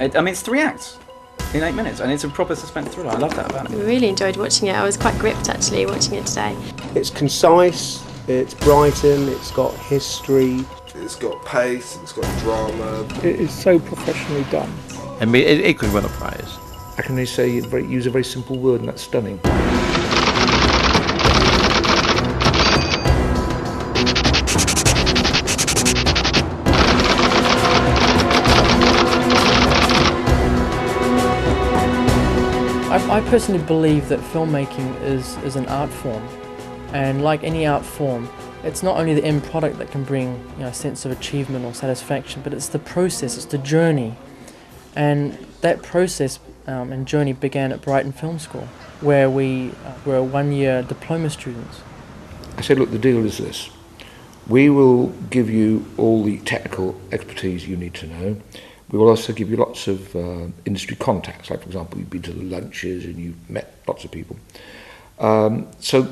I mean, it's 3 acts in 8 minutes, and it's a proper suspense thriller. I love that about it. I really enjoyed watching it. I was quite gripped, actually, watching it today. It's concise, it's Brighton, it's got history. It's got pace, it's got drama. It is so professionally done. I mean, it could win a prize. I can only say use a very simple word, and that's stunning. I personally believe that filmmaking is an art form, and like any art form, it's not only the end product that can bring, you know, a sense of achievement or satisfaction, but it's the process, it's the journey. And that process and journey began at Brighton Film School, where we were 1-year diploma students. I said, look, the deal is this. We will give you all the technical expertise you need to know. We will also give you lots of industry contacts, like, for example, you've been to the lunches and you've met lots of people. So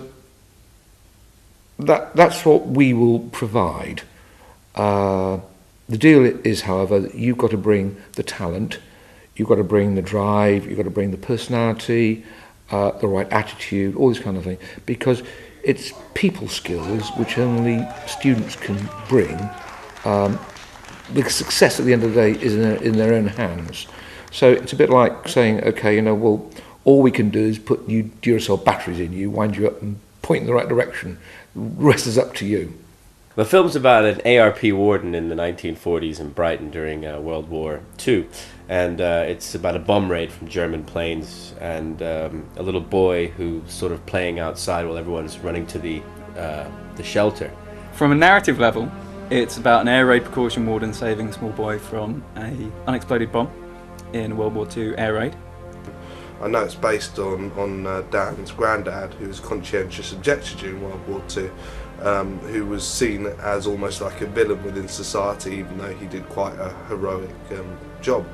that's what we will provide. The deal is, however, that you've got to bring the talent, you've got to bring the drive, you've got to bring the personality, the right attitude, all this kind of thing, because it's people skills which only students can bring. The success at the end of the day is in their own hands. So it's a bit like saying, okay, you know, well, all we can do is put new Duracell batteries in you, wind you up and point in the right direction. The rest is up to you. The film's about an A.R.P. warden in the 1940s in Brighton during World War II. And it's about a bomb raid from German planes and a little boy who's sort of playing outside while everyone's running to the shelter. From a narrative level, it's about an Air Raid Precaution warden saving a small boy from an unexploded bomb in World War II air raid. I know it's based on Dan's granddad, who was a conscientious objector during World War II, who was seen as almost like a villain within society, even though he did quite a heroic job.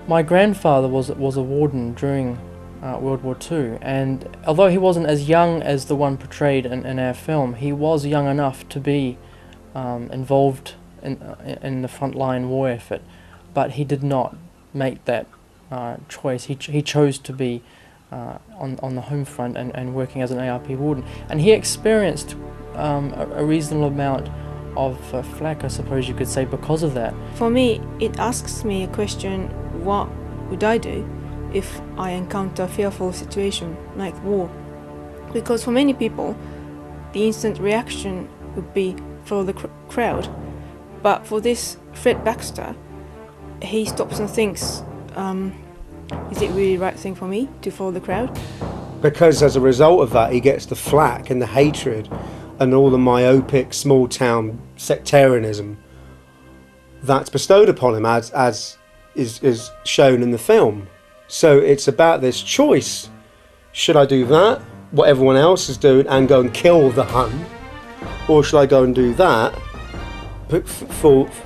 My grandfather was a warden during World War II, and although he wasn't as young as the one portrayed in our film, he was young enough to be involved in the frontline war effort, but he did not make that choice. He chose to be on the home front and working as an A.R.P. warden, and he experienced a reasonable amount of flack, I suppose you could say, because of that. For me, it asks me a question: what would I do if I encounter a fearful situation like war? Because for many people, the instant reaction would be follow the crowd, but for this Fred Baxter, he stops and thinks, is it really the right thing for me to follow the crowd? Because as a result of that, he gets the flack and the hatred and all the myopic small town sectarianism that's bestowed upon him, as is shown in the film. So it's about this choice: should I do that, what everyone else is doing, and go and kill the Hun, or should I go and do that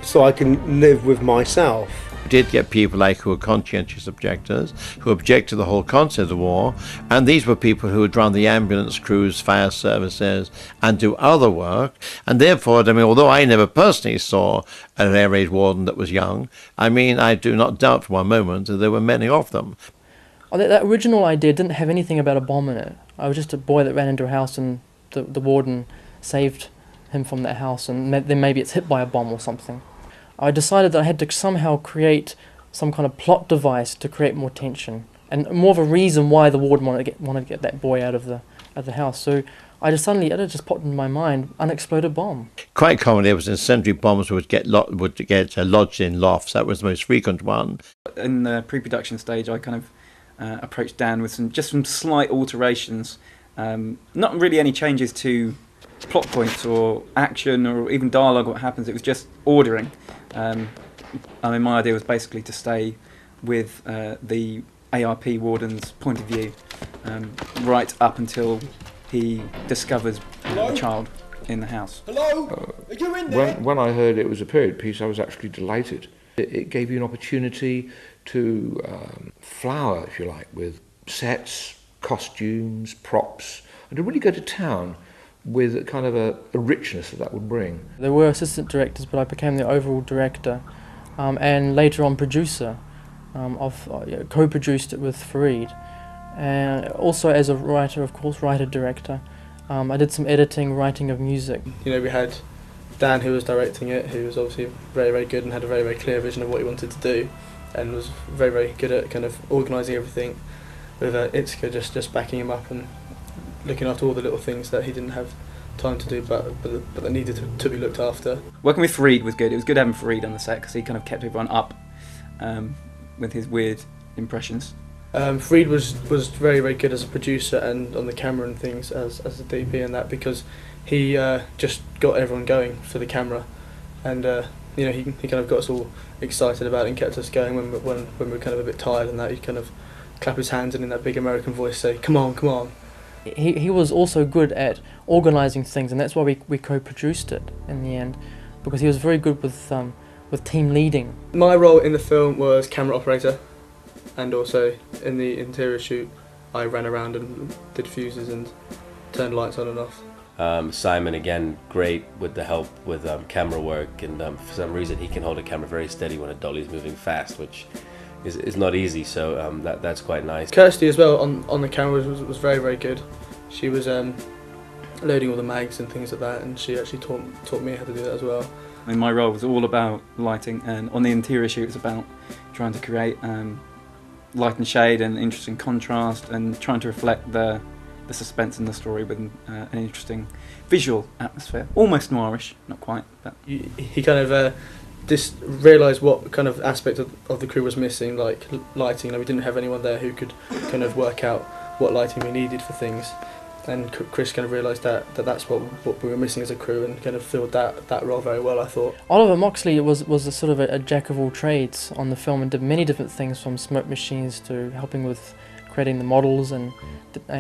so I can live with myself? We did get people like who were conscientious objectors, who object to the whole concept of war, and these were people who would run the ambulance crews, fire services, and do other work. And therefore, I mean, although I never personally saw an air raid warden that was young, I mean, I do not doubt for one moment that there were many of them. That original idea didn't have anything about a bomb in it. I was just a boy that ran into a house, and the warden saved him from that house, and then maybe it's hit by a bomb or something. I decided that I had to somehow create some kind of plot device to create more tension and more of a reason why the warden wanted to get that boy out of the house. So it just popped in my mind: unexploded bomb. Quite commonly, it was incendiary bombs would get lodged in lofts. That was the most frequent one. In the pre-production stage, I kind of approached Dan with some slight alterations, not really any changes to plot points or action or even dialogue. What happens? It was just ordering. I mean, my idea was basically to stay with the A.R.P. warden's point of view right up until he discovers the child in the house. Hello? Are you in there? When I heard it was a period piece, I was actually delighted. It gave you an opportunity to flower, if you like, with sets, costumes, props, and to really go to town with a kind of a richness that would bring. There were assistant directors, but I became the overall director and later on producer. co-produced it with Fareed, and also as a writer, of course, writer-director. I did some editing, writing of music. You know, we had Dan, who was directing it, who was obviously very, very good and had a very, very clear vision of what he wanted to do, and was very, very good at kind of organising everything, with Itzka just backing him up and looking after all the little things that he didn't have time to do, but that needed to be looked after. Working with Fareed was good. It was good having Fareed on the set because he kind of kept everyone up with his weird impressions. Fareed was very, very good as a producer and on the camera and things as a DP and that, because he just got everyone going for the camera, and you know, he kind of got us all excited about it and kept us going when we were kind of a bit tired and that. He'd kind of clap his hands and in that big American voice say, "Come on, come on." He was also good at organising things, and that's why we co-produced it in the end, because he was very good with team leading. My role in the film was camera operator, and also in the interior shoot I ran around and did fuses and turned lights on and off. Simon, again, great with the help with camera work, and for some reason he can hold a camera very steady when a dolly's moving fast, which is not easy, so that's quite nice. Kirsty as well on the camera was very, very good. She was loading all the mags and things like that, and she actually taught me how to do that as well. I mean, my role was all about lighting, and on the interior shoot it was about trying to create light and shade and interesting contrast, and trying to reflect the suspense in the story with an interesting visual atmosphere, almost noirish, not quite. But he kind of just realised what kind of aspect of the crew was missing, like lighting. Like, we didn't have anyone there who could kind of work out what lighting we needed for things, and Chris kind of realised that's what we were missing as a crew, and kind of filled that role very well, I thought. Oliver Moxley was a sort of a jack of all trades on the film and did many different things, from smoke machines to helping with creating the models and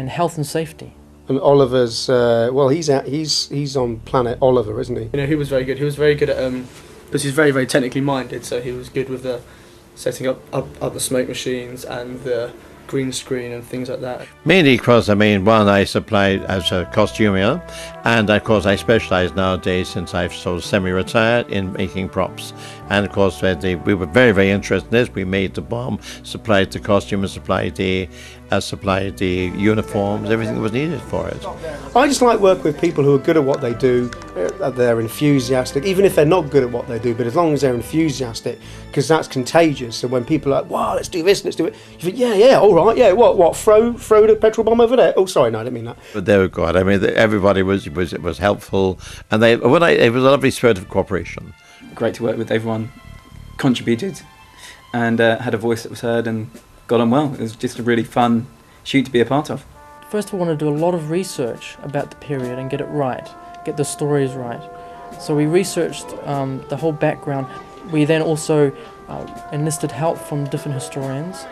health and safety. And Oliver's well, he's on Planet Oliver, isn't he? You know, he was very good. He was very good at because he's very, very technically minded, so he was good with the setting up the smoke machines and the green screen and things like that. Mainly because, I mean, one, I supplied as a costumier, and of course I specialise nowadays, since I've sort of semi-retired, in making props. And of course we were very, very interested in this. We made the bomb, supplied the costume, supplied the uniforms, everything that was needed for it. I just like working with people who are good at what they do, they're enthusiastic, even if they're not good at what they do, but as long as they're enthusiastic, because that's contagious. So when people are like, wow, let's do this, let's do it, you think, yeah, all right, yeah, what, throw the petrol bomb over there? Oh, sorry, no, I didn't mean that. But they were good. I mean, everybody was helpful, and it was a lovely spirit of cooperation. Great to work with. Everyone contributed and had a voice that was heard and got on well. It was just a really fun shoot to be a part of. First of all, we want to do a lot of research about the period and get it right, get the stories right. So we researched the whole background. We then also enlisted help from different historians.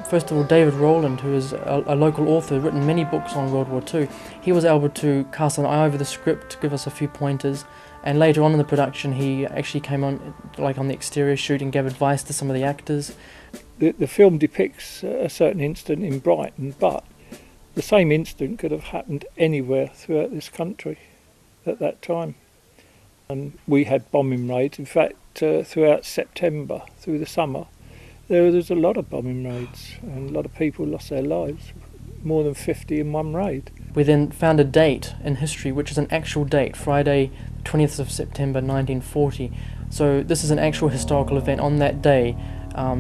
First of all, David Rowland, who is a local author, written many books on World War II. He was able to cast an eye over the script to give us a few pointers, and later on in the production he actually came on, like on the exterior shoot, and gave advice to some of the actors. The film depicts a certain incident in Brighton, but the same incident could have happened anywhere throughout this country at that time. And we had bombing raids. In fact, throughout September, through the summer, there was a lot of bombing raids, and a lot of people lost their lives, more than 50 in one raid. We then found a date in history, which is an actual date, Friday, 20th of September 1940. So this is an actual historical event. On that day,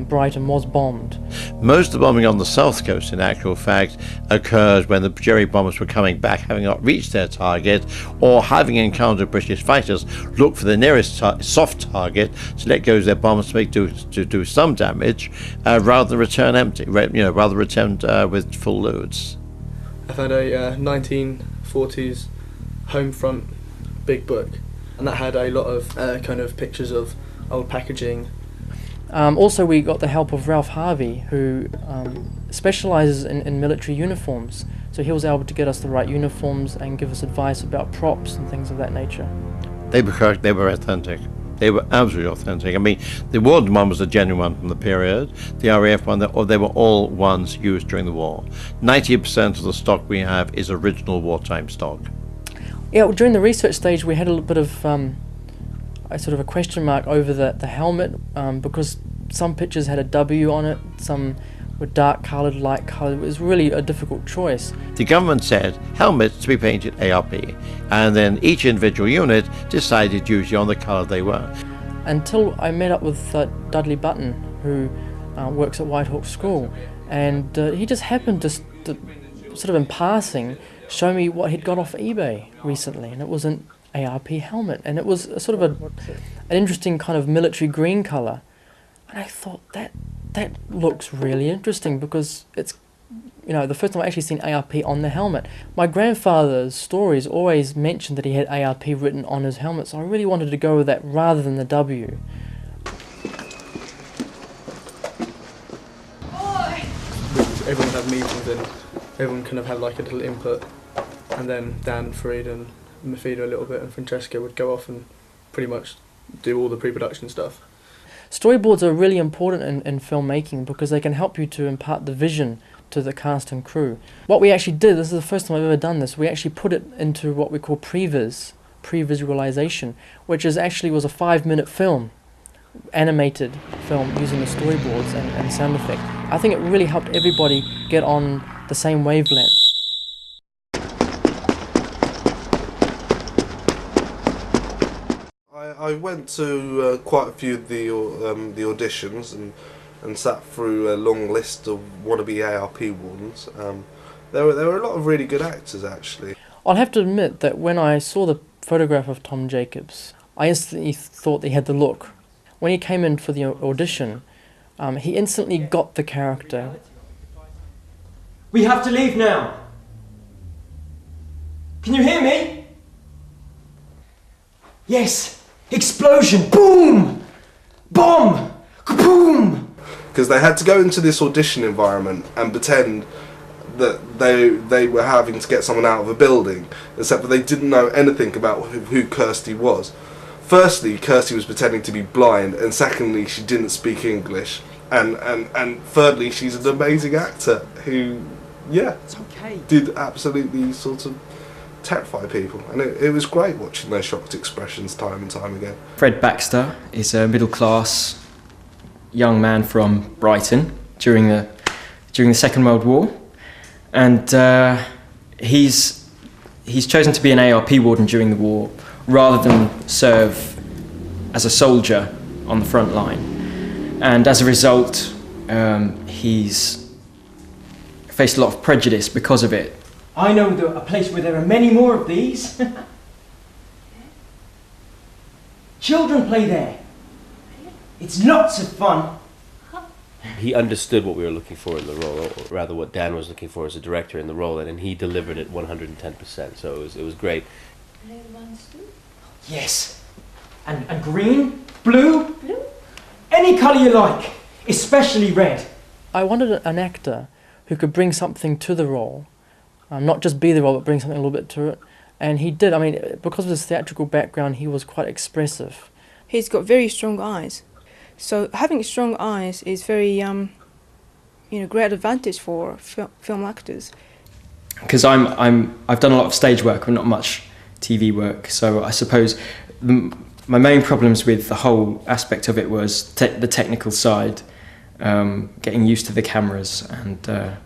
Brighton was bombed. Most of the bombing on the south coast, in actual fact, occurred when the Jerry bombers were coming back, having not reached their target, or having encountered British fighters, look for the nearest soft target to let go of their bombs to do some damage, rather than return empty, rather return with full loads. I found a 1940s home front big book, and that had a lot of kind of pictures of old packaging. Also, we got the help of Ralph Harvey, who specialises in military uniforms. So he was able to get us the right uniforms and give us advice about props and things of that nature. They were correct. They were authentic. They were absolutely authentic. I mean, the warden one was a genuine one from the period. The RAF one, they were all ones used during the war. 90% of the stock we have is original wartime stock. Yeah, during the research stage, we had a little bit of a sort of a question mark over the helmet, because some pictures had a W on it, some were dark coloured, light coloured. It was really a difficult choice. The government said helmets to be painted A.R.P, and then each individual unit decided usually on the colour they were. Until I met up with Dudley Button, who works at Whitehawk School, and he just happened to sort of in passing show me what he'd got off eBay recently, and it was an A.R.P helmet, and it was a sort of an interesting kind of military green colour. And I thought that looks really interesting, because it's, you know, the first time I actually seen A.R.P on the helmet. My grandfather's stories always mentioned that he had A.R.P written on his helmet, so I really wanted to go with that rather than the W. Everyone had meetings and everyone kind of had like a little input, and then Dan, Farid and Mafida a little bit, and Francesca would go off and pretty much do all the pre-production stuff. Storyboards are really important in filmmaking because they can help you to impart the vision to the cast and crew. What we actually did, this is the first time I've ever done this, we actually put it into what we call pre-visualization, which is actually was a 5-minute film, animated film using the storyboards and sound effect. I think it really helped everybody get on the same wavelength. I went to quite a few of the auditions and sat through a long list of wannabe A.R.P wardens. There were a lot of really good actors, actually. I'll have to admit that when I saw the photograph of Tom Jacobs, I instantly thought he had the look. When he came in for the audition, he instantly got the character. We have to leave now. Can you hear me? Yes. Explosion. Boom. Bomb. Kaboom. Because they had to go into this audition environment and pretend that they were having to get someone out of a building, except that they didn't know anything about who Kirsty was. Firstly, Kirsty was pretending to be blind, and secondly, she didn't speak English, and thirdly, she's an amazing actor who, yeah, did absolutely sort of terrify people, and it was great watching their shocked expressions time and time again. Fred Baxter is a middle-class young man from Brighton during the Second World War, and he's chosen to be an A.R.P warden during the war rather than serve as a soldier on the front line, and as a result he's faced a lot of prejudice because of it. I know a place where there are many more of these. Children play there. It's lots of fun. He understood what we were looking for in the role, or rather what Dan was looking for as a director in the role, and he delivered it 110%, so it was great. Yes. And green, blue, any colour you like, especially red. I wanted an actor who could bring something to the role. Not just be the role, but bring something a little bit to it. And he did. I mean, because of his theatrical background, he was quite expressive. He's got very strong eyes. So having strong eyes is very, great advantage for film actors. Because I've done a lot of stage work, but not much TV work. So I suppose my main problems with the whole aspect of it was the technical side, getting used to the cameras and the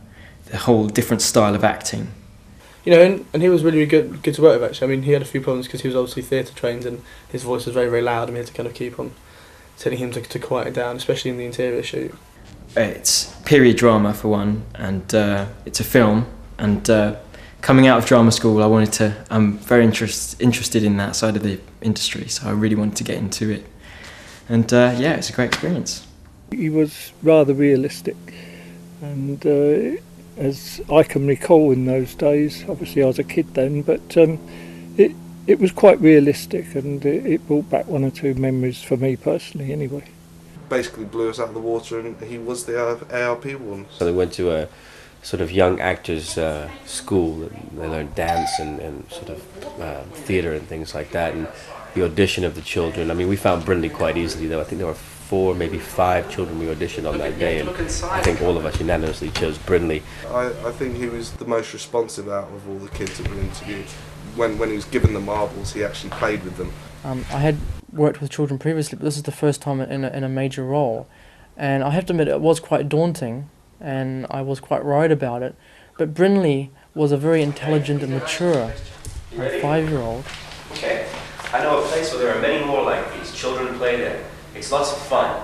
whole different style of acting. You know, and he was really good to work with, actually. I mean, he had a few problems because he was obviously theatre trained and his voice was very, very loud, and we had to kind of keep on telling him to quiet it down, especially in the interior shoot. It's period drama for one, and it's a film, and coming out of drama school I'm very interested in that side of the industry, so I really wanted to get into it. And yeah, it's a great experience. He was rather realistic, and as I can recall in those days, obviously I was a kid then, but it was quite realistic, and it brought back one or two memories for me personally anyway. Basically blew us out of the water, and he was the A.R.P one. So they went to a sort of young actors school, and they learned dance and sort of theatre and things like that, and the audition of the children. I mean, we found Brindley quite easily, though. I think there were 4, maybe 5 children we auditioned on that day, and I think all of us unanimously chose Brindley. I think he was the most responsive out of all the kids that we interviewed. When he was given the marbles, he actually played with them. I had worked with children previously, but this is the first time in a major role, and I have to admit it was quite daunting, and I was quite worried about it. But Brinley was a very intelligent and mature 5-year-old. Okay, I know a place where there are many more like these. Children play there. It's lots of fun.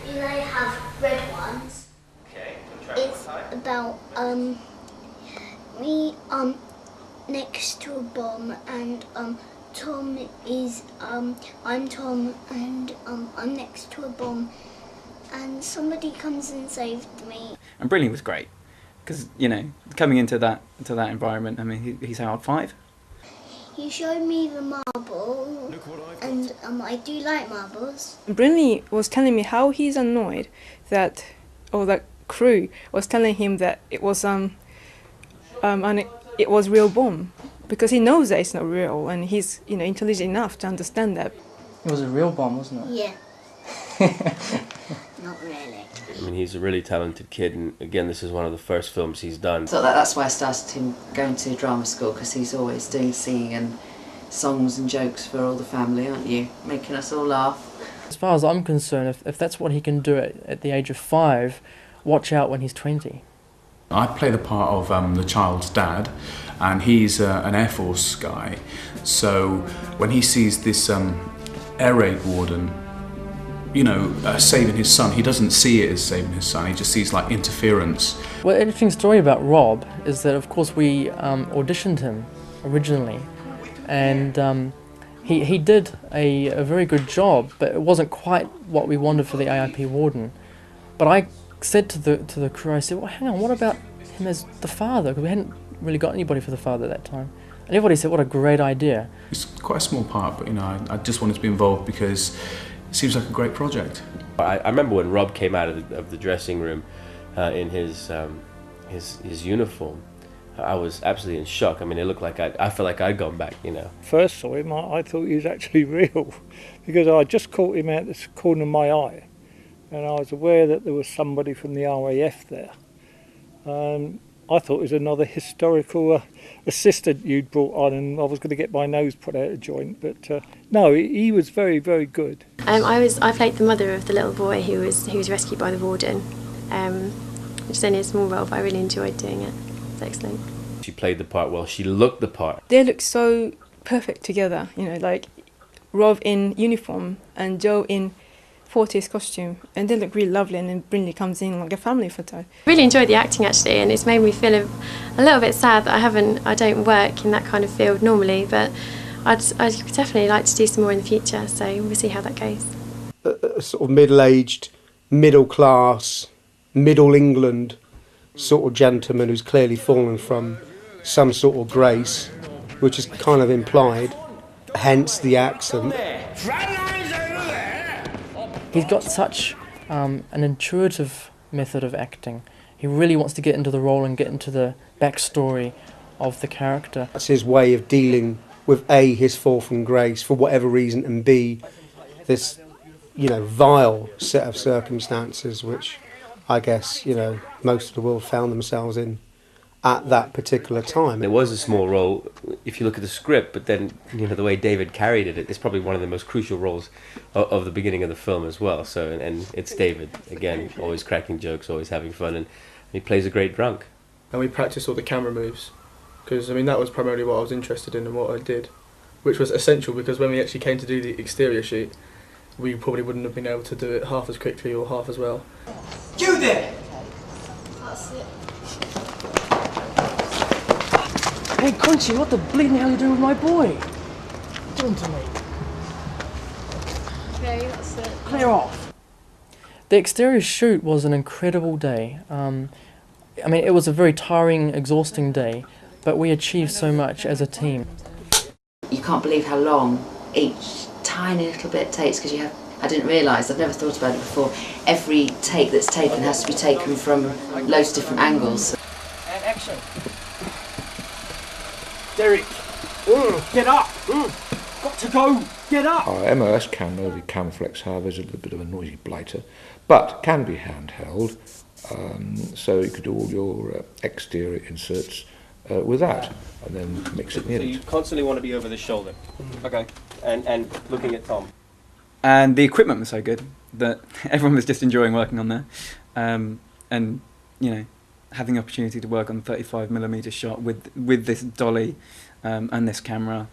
They have red ones. Okay, it's about me next to a bomb, and Tom is I'm Tom, and I'm next to a bomb, and somebody comes and saved me. And Brinley was great because, you know, coming into that environment. I mean, he's how old, 5? He showed me the marble, and I do like marbles. Brinley was telling me how he's annoyed that, that crew was telling him that it was it was real bomb, because he knows that it's not real, and he's intelligent enough to understand that. It was a real bomb, wasn't it? Yeah. Not really. I mean, he's a really talented kid, and again, this is one of the first films he's done. So that's why I started him going to drama school, because he's always doing singing and songs and jokes for all the family, aren't you? Making us all laugh. As far as I'm concerned, if that's what he can do at the age of 5, watch out when he's 20. I play the part of the child's dad, and he's an Air Force guy. So when he sees this Air Raid warden, saving his son, he doesn't see it as saving his son, he just sees like interference. Well, an interesting story about Rob is that, of course, we auditioned him originally, and he did a very good job, but it wasn't quite what we wanted for the A.R.P warden. But I said to the crew, I said, well, hang on, what about him as the father? Because we hadn't really got anybody for the father at that time. And everybody said, what a great idea. It's quite a small part, but I just wanted to be involved because it seems like a great project. I remember when Rob came out of the dressing room in his uniform. I was absolutely in shock. I mean, it looked like I felt like I'd gone back, First saw him, I thought he was actually real, because I just caught him out the corner of my eye, and I was aware that there was somebody from the RAF there. I thought it was another historical assistant you'd brought on, and I was going to get my nose put out of joint, but no, he was very, very good. I played the mother of the little boy who was rescued by the warden, which is only a small role, but I really enjoyed doing it. It's excellent. She played the part well. She looked the part. They look so perfect together, like Rob in uniform and Joe in 40s costume, and they look really lovely, and then Brinley comes in like a family photo. I really enjoyed the acting actually, and it's made me feel a little bit sad that I don't work in that kind of field normally, but I'd definitely like to do some more in the future, so we'll see how that goes. A sort of middle-aged, middle-class, Middle England sort of gentleman who's clearly fallen from some sort of grace, which is kind of implied, hence the accent. He's got such an intuitive method of acting. He really wants to get into the role and get into the backstory of the character. That's his way of dealing with A, his fall from grace for whatever reason, and B, this, vile set of circumstances which I guess, most of the world found themselves in at that particular time. It was a small role if you look at the script, but then the way David carried it's probably one of the most crucial roles of the beginning of the film as well. So and it's David again, always cracking jokes, always having fun, and he plays a great drunk. And we practiced all the camera moves, because that was primarily what I was interested in and what I did, which was essential because when we actually came to do the exterior shoot, we probably wouldn't have been able to do it half as quickly or half as well. You there! That's it. Hey, Crunchy, what the bleeding hell are you doing with my boy? Do to me. Okay, that's it. Clear off. The exterior shoot was an incredible day. It was a very tiring, exhausting day, but we achieved so much as a team. You can't believe how long each tiny little bit takes, because I didn't realise, I'd never thought about it before, every take that's taken has to be taken from loads of different angles. And action. Derek, get up! Got to go! Get up! Our MOS camera, the Camflex, however, is a little bit of a noisy blighter, but can be handheld, so you could do all your exterior inserts with that, and then mix it near So you constantly want to be over the shoulder. Okay. And looking at Tom. and the equipment was so good that everyone was just enjoying working on there, and you know, having the opportunity to work on 35mm shot with this dolly and this camera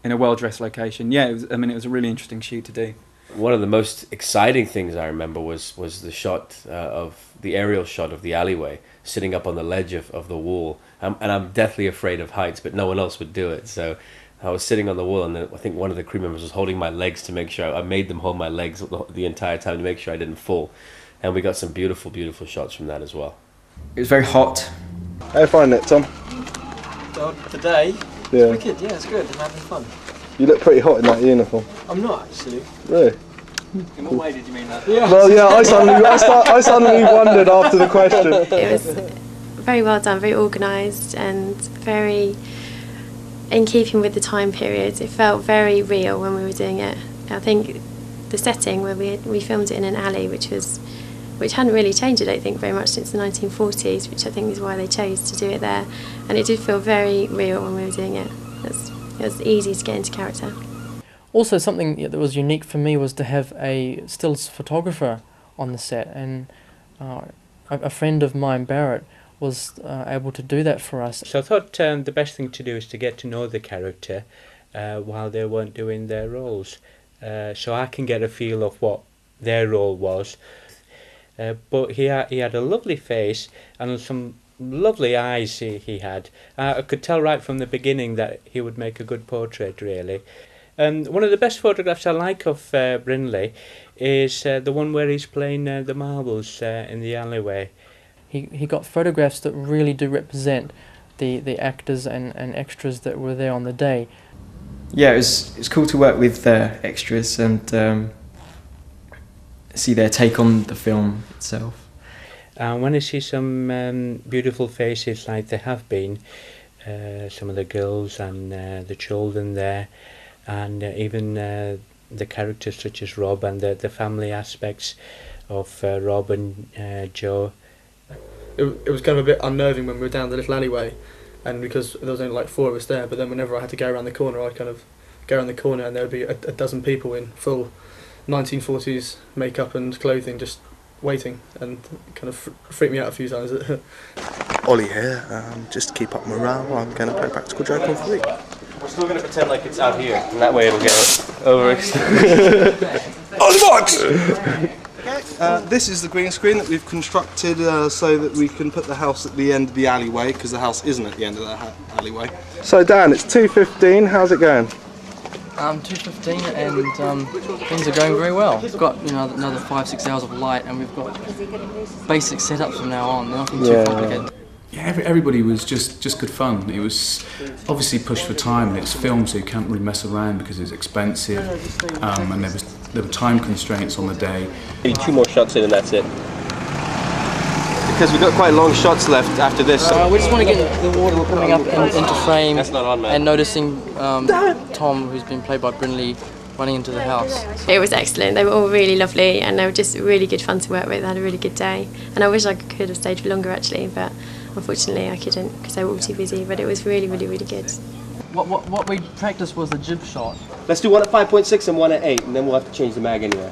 in a well-dressed location. Yeah, it was a really interesting shoot to do. One of the most exciting things I remember was the shot of the aerial shot of the alleyway, sitting up on the ledge of the wall. And I'm deathly afraid of heights, but no one else would do it. So I was sitting on the wall, and I think one of the crew members was holding my legs to make sure I made them hold my legs the entire time to make sure I didn't fall. And we got some beautiful, beautiful shots from that as well. It was very hot. How you find it, Tom? Today? Yeah. It's wicked, yeah, it's good. I'm having fun. You look pretty hot in that uniform. I'm not actually. Really? In what way did you mean that? Yeah. Well, yeah, I suddenly wondered after the question. It was very well done, very organised, and very in keeping with the time period. It felt very real when we were doing it. I think the setting where we filmed it in an alley, which hadn't really changed, I don't think, very much since the 1940s, which I think is why they chose to do it there. And it did feel very real when we were doing it. It was easy to get into character. Also, something that was unique for me was to have a stills photographer on the set, and a friend of mine, Barrett, was able to do that for us. So I thought the best thing to do is to get to know the character while they weren't doing their roles, so I can get a feel of what their role was. But he had a lovely face and some lovely eyes he had. I could tell right from the beginning that he would make a good portrait, really. One of the best photographs I like of Brindley is the one where he's playing the marbles in the alleyway. He got photographs that really do represent the actors and extras that were there on the day. Yeah, it was cool to work with extras and see their take on the film itself. When I see some beautiful faces like there have been, some of the girls and the children there, and even the characters such as Rob and the family aspects of Rob and Joe. It was kind of a bit unnerving when we were down the little alleyway, and because there was only like 4 of us there, but then whenever I had to go around the corner, I'd kind of go around the corner and there would be a dozen people in full 1940s makeup and clothing just waiting, and kind of freaked me out a few times. Ollie here, just to keep up morale, I'm going to play practical joke on 3. We're still going to pretend like it's out here, and that way it'll get over. On the box! This is the green screen that we've constructed so that we can put the house at the end of the alleyway, because the house isn't at the end of the alleyway. So Dan, it's 2:15, how's it going? 2:15 and things are going very well. We've got another 5-6 hours of light, and we've got basic setups from now on. Nothing too complicated. Yeah, everybody was just good fun. It was obviously pushed for time, and it's filmed, so you can't really mess around because it's expensive, and there were time constraints on the day. Maybe 2 more shots in and that's it. Because we've got quite long shots left after this. We just want to get the warden coming up into frame. That's not on, man. And noticing Tom, who's been played by Brindley, running into the house. It was excellent. They were all really lovely, and they were just really good fun to work with. I had a really good day, and I wish I could have stayed for longer actually, but unfortunately I couldn't because they were all too busy. But it was really, really, really good. What we practiced was the jib shot. Let's do one at 5.6 and one at 8, and then we'll have to change the mag anyway.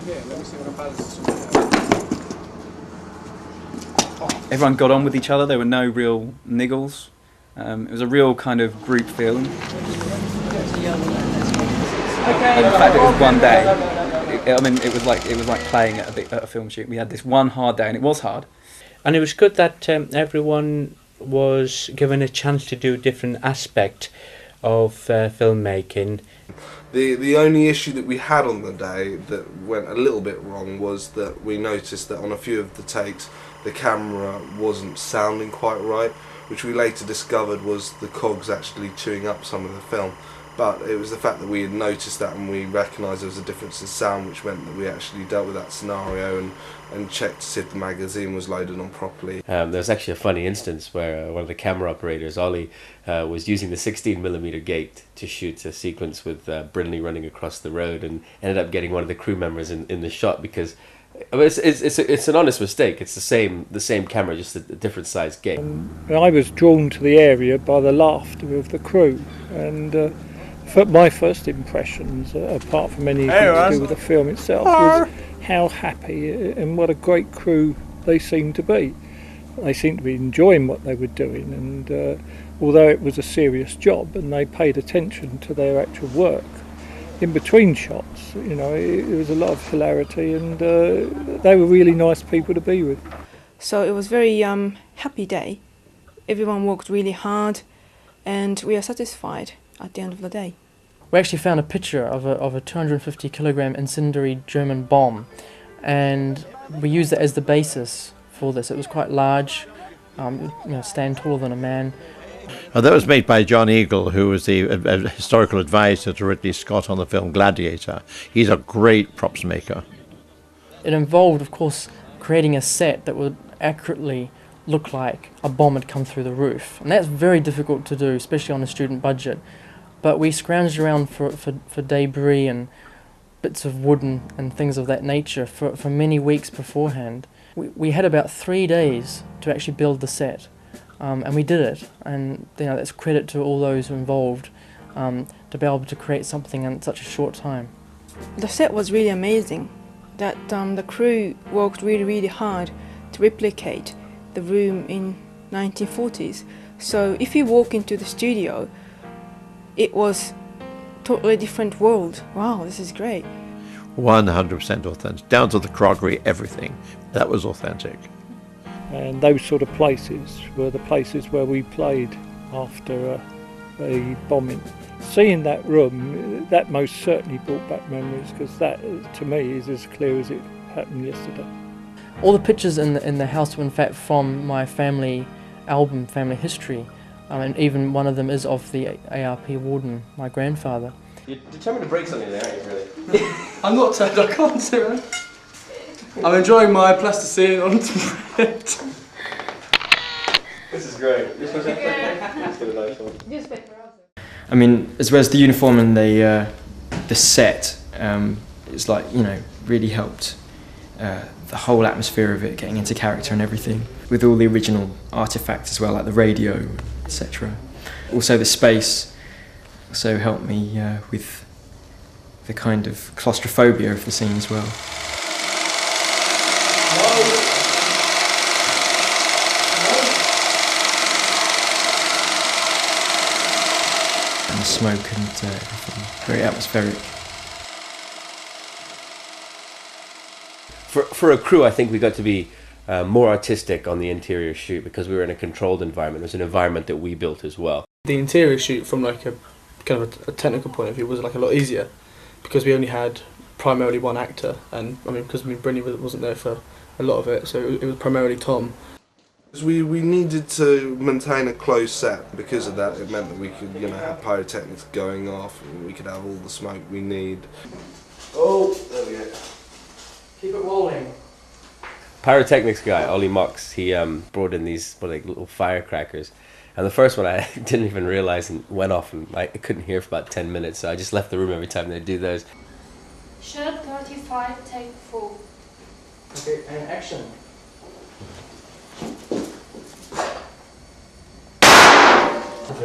Everyone got on with each other. There were no real niggles. It was a real kind of group feel. And the fact that it was one day, it was like playing at a film shoot. We had this one hard day, and it was hard. And it was good that everyone was given a chance to do a different aspect of filmmaking. The only issue that we had on the day that went a little bit wrong was that we noticed that on a few of the takes the camera wasn't sounding quite right, which we later discovered was the cogs actually chewing up some of the film. But it was the fact that we had noticed that and we recognised there was a difference in sound, which meant that we actually dealt with that scenario and checked to see if the magazine was loaded on properly. There's actually a funny instance where one of the camera operators, Ollie, was using the 16mm gate to shoot a sequence with Brindley running across the road, and ended up getting one of the crew members in the shot because it's an honest mistake. It's the same camera, just a different size gate. I was drawn to the area by the laughter of the crew, and my first impressions, apart from anything to do with the film itself, was how happy and what a great crew they seemed to be. They seemed to be enjoying what they were doing, and although it was a serious job and they paid attention to their actual work, in between shots, you know, it was a lot of hilarity, and they were really nice people to be with. So it was a very happy day. Everyone worked really hard, and we are satisfied at the end of the day. We actually found a picture of a 250 kilogram incendiary German bomb, and we used it as the basis for this. It was quite large, stand taller than a man. That was made by John Eagle, who was the historical advisor to Ridley Scott on the film Gladiator. He's a great props maker. It involved, of course, creating a set that would accurately look like a bomb had come through the roof. And that's very difficult to do, especially on a student budget. But we scrounged around for debris and bits of wood and things of that nature for many weeks beforehand. We had about 3 days to actually build the set, and we did it. And that's credit to all those involved to be able to create something in such a short time. The set was really amazing. That the crew worked really, really hard to replicate the room in 1940s. So if you walk into the studio, it was totally different world. Wow, this is great. 100% authentic, down to the crockery, everything. That was authentic. And those sort of places were the places where we played after a bombing. Seeing that room, that most certainly brought back memories, because that, to me, is as clear as it happened yesterday. All the pictures in the house were in fact from my family album, Family History, and even one of them is of the A.R.P. warden, my grandfather. You're determined to break something there, aren't you, really? I'm not turned, I can't do it. I'm enjoying my plasticine on bread. This is great. This one's Let's get a nice one. I mean, as well as the uniform and the set, it's like, really helped the whole atmosphere of it, getting into character and everything, with all the original artefacts as well, like the radio, etc. Also the space also helped me with the kind of claustrophobia of the scene as well. And the smoke and everything, very atmospheric. For a crew, I think we got to be more artistic on the interior shoot because we were in a controlled environment. It was an environment that we built as well. The interior shoot, from like a kind of a technical point of view, was like a lot easier because we only had primarily one actor, and because Brynny wasn't there for a lot of it, so it was primarily Tom. We needed to maintain a closed set. Because of that, it meant that we could have pyrotechnics going off, and we could have all the smoke we need. Oh, there we go. Keep it rolling. Pyrotechnics guy, Ollie Mox, he brought in these little firecrackers. And the first one I didn't even realise and went off, and I couldn't hear for about 10 minutes, so I just left the room every time they do those. Shot 35, take 4. Okay, and action.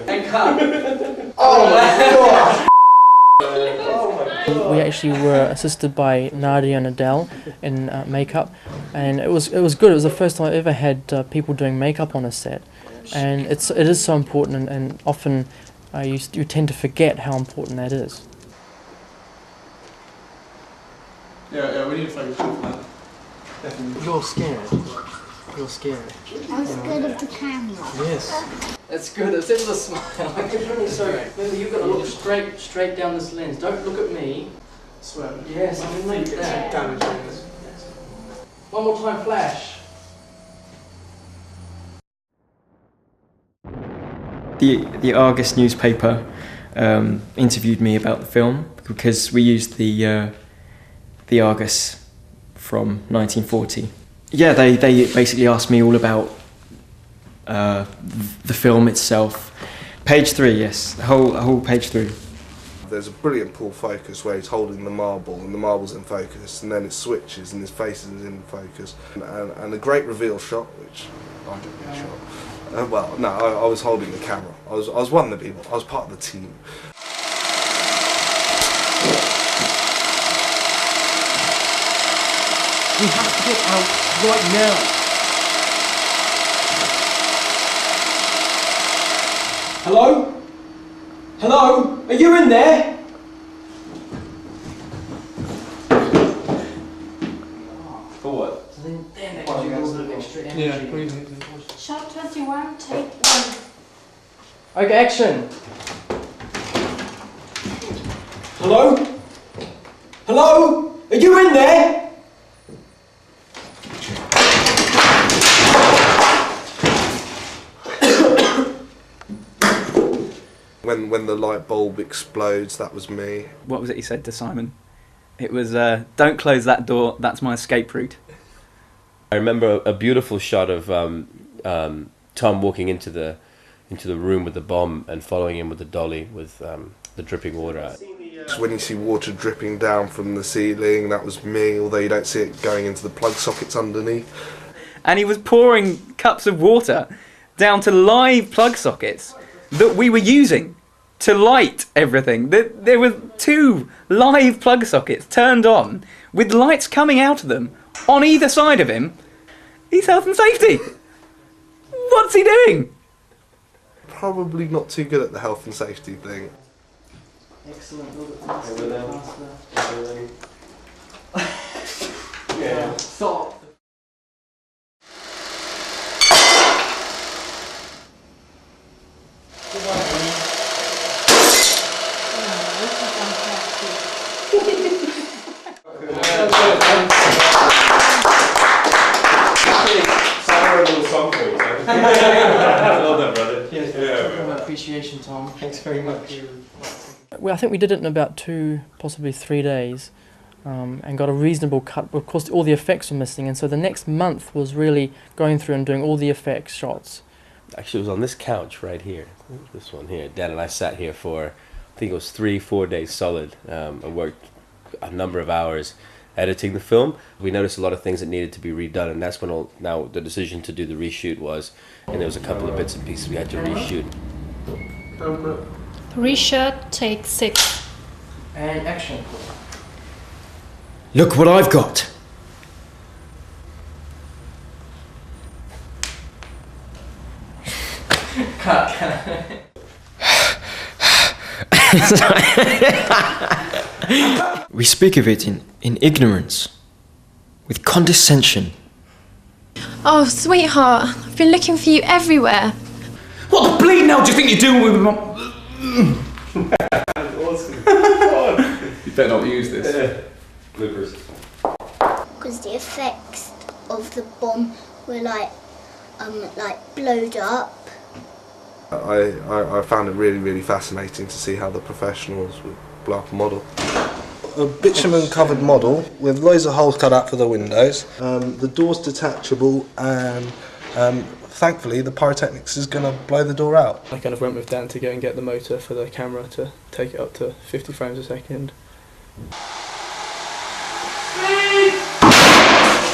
And cut. Oh my god! We actually were assisted by Nadia and Adele in makeup, and it was good. It was the first time I ever had people doing makeup on a set, and it is so important, and often you tend to forget how important that is. Yeah, we need to focus on that. Definitely. You're scared. You're scared. I'm scared of the camera. Yes. That's good. It's just a smile. So remember, you've got to look straight down this lens. Don't look at me. Swear. Yes, I can make that. Damage on this. One more time, flash. The Argus newspaper interviewed me about the film because we used the Argus from 1940. Yeah, they basically asked me all about the film itself. Page 3, yes, the whole page 3. There's a brilliant pull focus where he's holding the marble and the marble's in focus, and then it switches and his face is in focus, and a great reveal shot, which I didn't shot. Well, no, I was holding the camera. I was one of the people. I was part of the team. We have to get out right now. Hello? Hello? Are you in there? For what? Shot 21, take 1. Okay, action. Hello? Hello? Are you in there? When the light bulb explodes, that was me. What was it he said to Simon? It was, don't close that door, that's my escape route. I remember a beautiful shot of Tom walking into the room with the bomb and following him with the dolly with the dripping water out. So when you see water dripping down from the ceiling, that was me, although you don't see it going into the plug sockets underneath. And he was pouring cups of water down to live plug sockets that we were using to light everything. There were 2 live plug sockets turned on with lights coming out of them on either side of him. He's health and safety. What's he doing? Probably not too good at the health and safety thing. Excellent. Yeah. Stop. Well done, brother. Yes, Yeah. appreciation, Tom. Thanks very much. Well, I think we did it in about 2, possibly 3 days, and got a reasonable cut. Of course, all the effects were missing, and so the next month was really going through and doing all the effects shots. Actually, it was on this couch right here, this one here. Dan and I sat here for, I think it was 3-4 days solid, and worked a number of hours editing the film. We noticed a lot of things that needed to be redone, and that's when now the decision to do the reshoot was, and there was a couple of bits and pieces we had to reshoot. Reshoot, take 6. And action. Look what I've got. We speak of it in ignorance, with condescension. Oh, sweetheart, I've been looking for you everywhere. What the bleed now do you think you're doing with my... You better not use this. Bloopers. Because the effects of the bomb were like blowed up. I found it really, really fascinating to see how the professionals would blow up a model. A bitumen covered model with loads of holes cut out for the windows. The door's detachable, and thankfully the pyrotechnics is going to blow the door out. I kind of went with Dan to go and get the motor for the camera to take it up to 50 frames a second.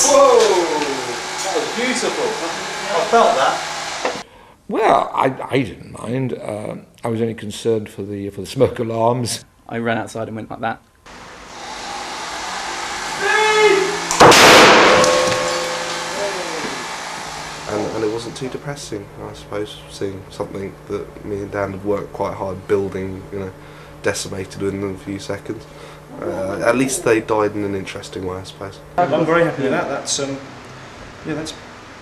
Whoa! That was beautiful. I felt that. Well, I didn't mind. I was only concerned for the smoke alarms. I ran outside and went like that. And it wasn't too depressing, I suppose, seeing something that me and Dan had worked quite hard building, decimated within a few seconds. At least they died in an interesting way, I suppose. I'm very happy with that. That's that's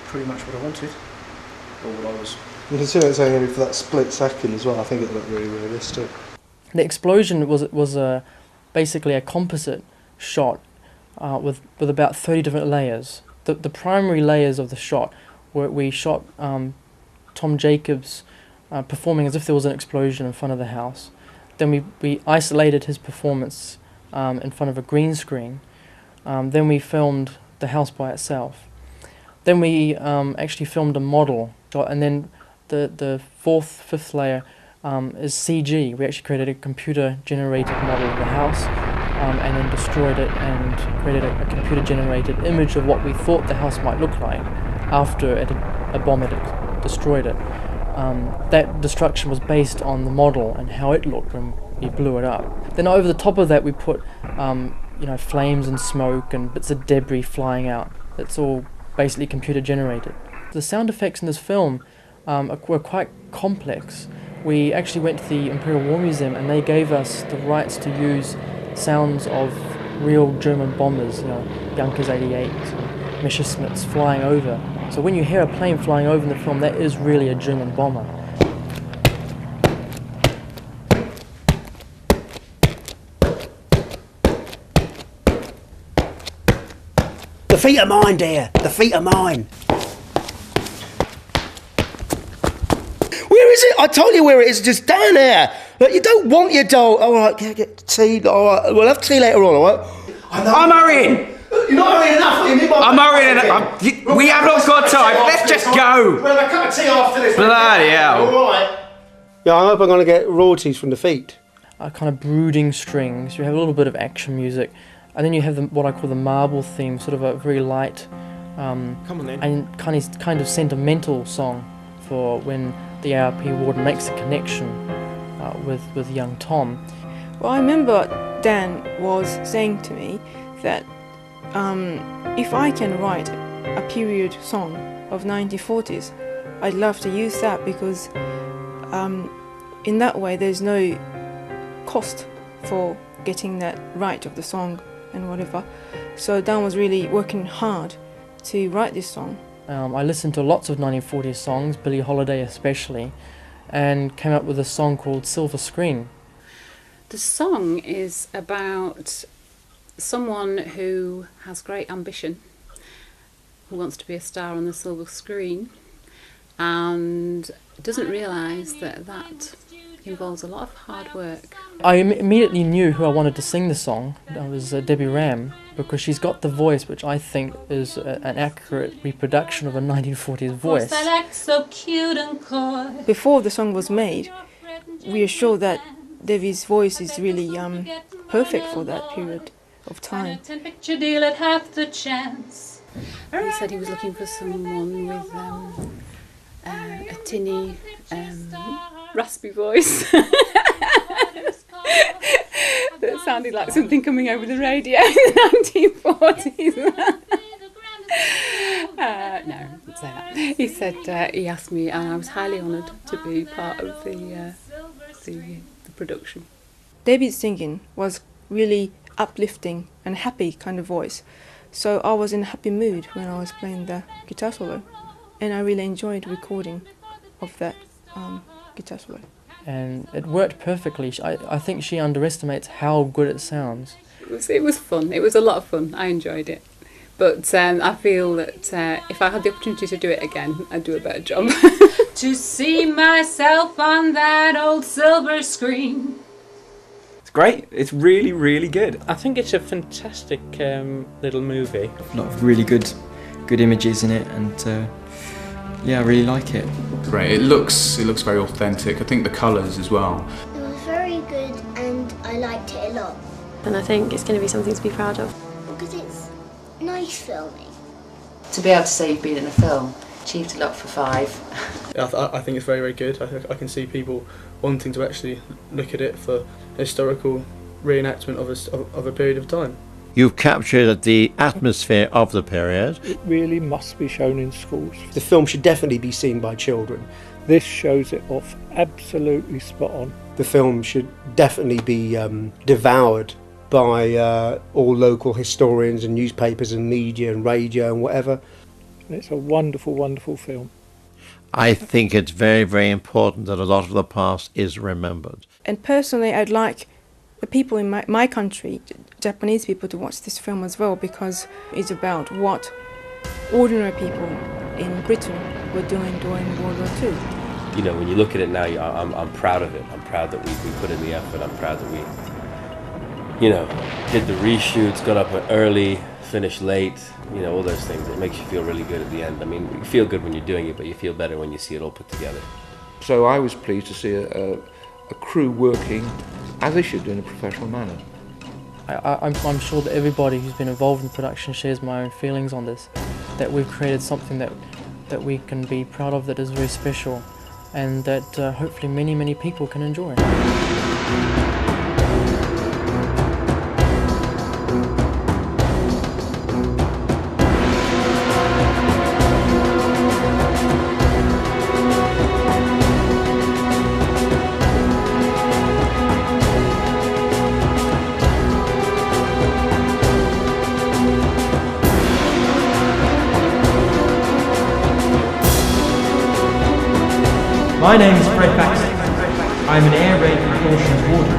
pretty much what I wanted, or what I was. You can see it's only for that split second as well. I think it looked really realistic. The explosion was basically a composite shot with about 30 different layers. The primary layers of the shot were we shot Tom Jacobs performing as if there was an explosion in front of the house. Then we isolated his performance in front of a green screen. Then we filmed the house by itself. Then we actually filmed a model shot, and then the fifth layer is CG. We actually created a computer-generated model of the house and then destroyed it and created a computer-generated image of what we thought the house might look like after a bomb had destroyed it. That destruction was based on the model and how it looked when we blew it up. Then over the top of that we put flames and smoke and bits of debris flying out. It's all basically computer generated. The sound effects in this film were quite complex. We actually went to the Imperial War Museum and they gave us the rights to use sounds of real German bombers, Junkers 88, Messerschmitts flying over. So when you hear a plane flying over in the film, that is really a German bomber. The feet are mine, dear. The feet are mine. Where is it? I told you where it is. Just down there. Look, you don't want your doll. All right, get tea. All right, we'll have tea later on. All right. I'm hurrying. You're not hurrying enough. I'm hurrying enough. We haven't got time. Let's just go. We'll have a cup of tea after this. Bloody hell. All right. Yeah, I hope I'm going to get royalties from the feet. Kind of brooding strings. You have a little bit of action music. And then you have what I call the marble theme, sort of a very light and kind of sentimental song for when the A.R.P. warden makes a connection with young Tom. Well, I remember Dan was saying to me that if I can write a period song of 1940s, I'd love to use that because in that way there's no cost for getting that right of the song and whatever. So Dan was really working hard to write this song. I listened to lots of 1940s songs, Billie Holiday especially, and came up with a song called Silver Screen. The song is about someone who has great ambition, who wants to be a star on the silver screen, and doesn't realise that involves a lot of hard work. I immediately knew who I wanted to sing the song. That was Debbie Ram, because she's got the voice which I think is an accurate reproduction of a 1940s voice. So cute and coy. Before the song was made, we are sure that Debbie's voice is really perfect for that period of time. Picture deal at half the chance. He said he was looking for someone with a tinny, raspy voice that sounded like something coming over the radio in the 1940s. No, didn't say that. He said he asked me, and I was highly honoured to be part of the production. Debbie's singing was really uplifting and happy kind of voice, so I was in a happy mood when I was playing the guitar solo, and I really enjoyed recording of that guitar solo. And it worked perfectly. I think she underestimates how good it sounds. It was fun. It was a lot of fun. I enjoyed it. But I feel that if I had the opportunity to do it again, I'd do a better job. To see myself on that old silver screen. It's great. It's really, really good. I think it's a fantastic little movie. A lot of really good images in it, and yeah, I really like it. Great. It looks very authentic. I think the colours as well. It was very good and I liked it a lot. And I think it's going to be something to be proud of. Because it's nice filming. To be able to say you've been in a film, achieved a lot for 5. I think it's very, very good. I can see people wanting to actually look at it for historical reenactment of a period of time. You've captured the atmosphere of the period. It really must be shown in schools. The film should definitely be seen by children. This shows it off absolutely spot on. The film should definitely be devoured by all local historians and newspapers and media and radio and whatever. And it's a wonderful, wonderful film. I think it's very, very important that a lot of the past is remembered. And personally, I'd like the people in my country, Japanese people, to watch this film as well, because it's about what ordinary people in Britain were doing during World War II. You know, when you look at it now, I'm proud of it. I'm proud that we put in the effort. I'm proud that we, did the reshoots, got up early, finished late, all those things. It makes you feel really good at the end. I mean, you feel good when you're doing it, but you feel better when you see it all put together. So I was pleased to see a crew working as they should do in a professional manner. I'm sure that everybody who's been involved in production shares my own feelings on this, that we've created something that we can be proud of, that is very special, and that hopefully many, many people can enjoy. My name is Fred Baxter. I'm an Air Raid Precautions warden.